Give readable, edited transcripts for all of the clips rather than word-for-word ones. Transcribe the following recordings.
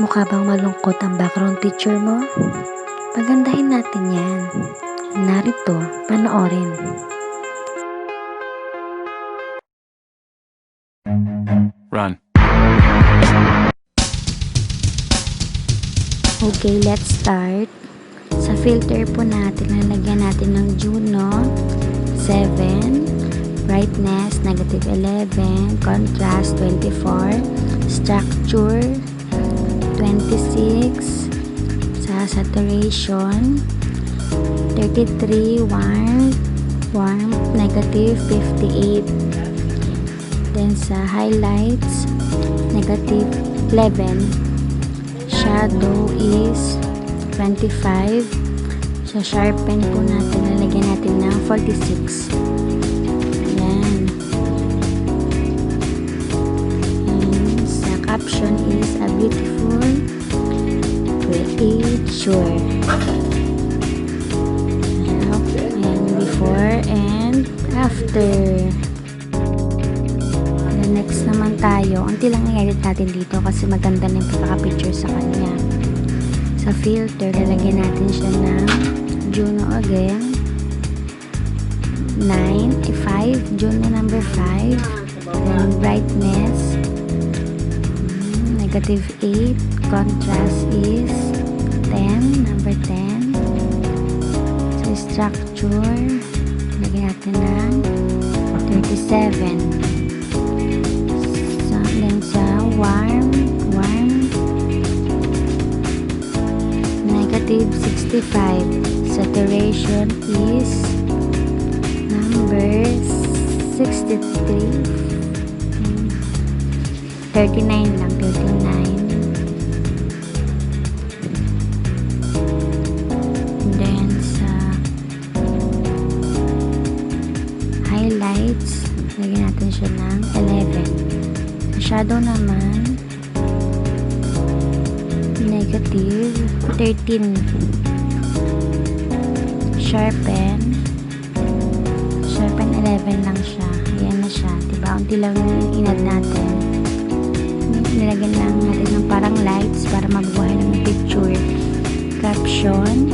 Mukha bang malungkot ang background picture mo? Pagandahin natin yan. Narito, panoorin. Run. Okay, let's start. Sa filter po natin, lalagyan natin ng Juno 7, brightness -11, contrast 24, structure 26, sa saturation 33, warmth -58, then sa highlights -11, shadow is 25, sa sharpen po natin, lalagyan natin ng 46. Ayan. And sa caption is a beautiful creature. Ayan, before and after. And next naman tayo, unti lang i-edit natin dito kasi maganda na yung pagkaka-picture sa kanya. Sa filter, lalagyan natin siya ng Juno again. 5, Juno number 5. Then brightness -8. Contrast is 10, number 10. Sa structure, lalagyan natin ng 37. So, then sa warm -65. Saturation is number 63. 39 lang, 39. Then sa highlights, lagyan natin siya ng 11. Sa shadow naman, -13. Sharpen 11 lang siya. Ayan na siya, diba? Unti lang inad natin. Nilagyan lang natin ng parang lights para mabuhay ng picture. Caption,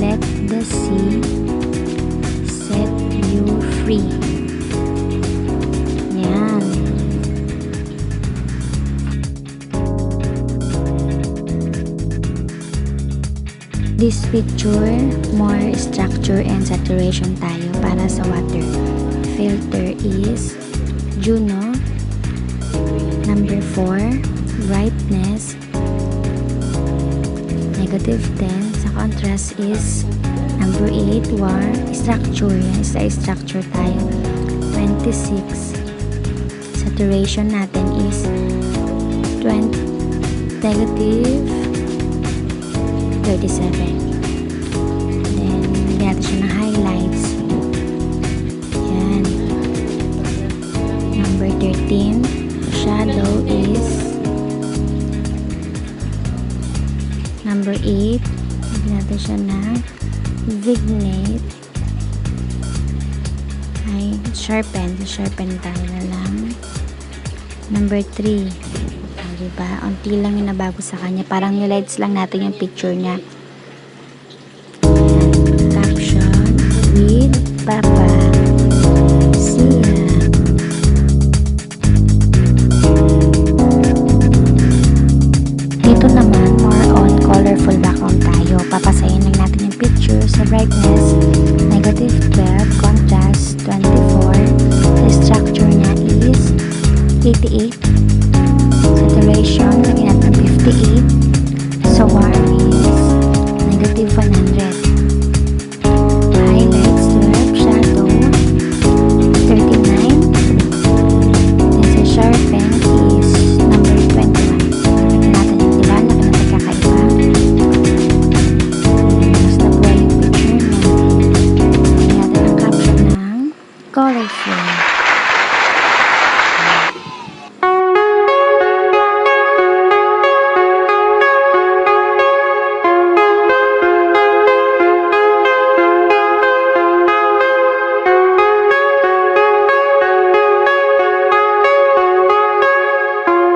let the sea set you free. Yan. This picture, more structure and saturation tayo para sa water. Filter is Juno number 4, brightness -10. Sa contrast is number 8, warm. Structure, yan, sa structure tayo 26. Saturation natin is -37. Then lagyan natin siya ng highlights. Yan, number 13. Shadow is number 8. Lagyan natin siya ng vignette. Ay, sharpen tayo na lang. Number 3. Diba? Unti lang yung nabago sa kanya. Parang nilights lang natin yung picture niya. Caption, with Papa. See ya. Dito naman, more on colorful background tayo. Papasayin lang natin yung picture sa brightness. -12, contrast 24. The structure niya is 88. Saturation, lagyan natin 58. Sa warm is -1